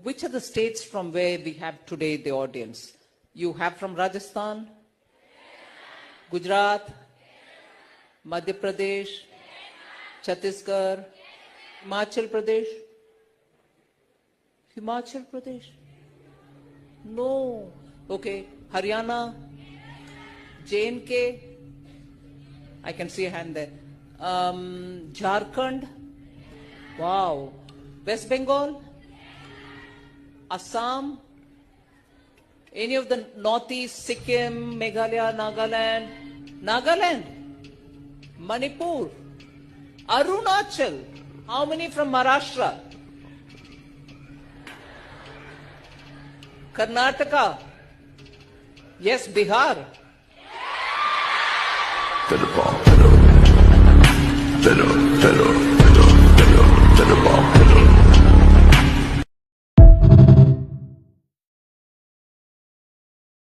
which are the states from where we have today the audience? You have from Rajasthan, Gujarat, Madhya Pradesh, Chhattisgarh, Himachal Pradesh. Himachal Pradesh? No. Okay. Haryana, J&K. I can see a hand there. Jharkhand. Wow. West Bengal, Assam, any of the Northeast, Sikkim, Meghalaya, Nagaland, Manipur, Arunachal. How many from Maharashtra? Karnataka. Yes, Bihar. Better.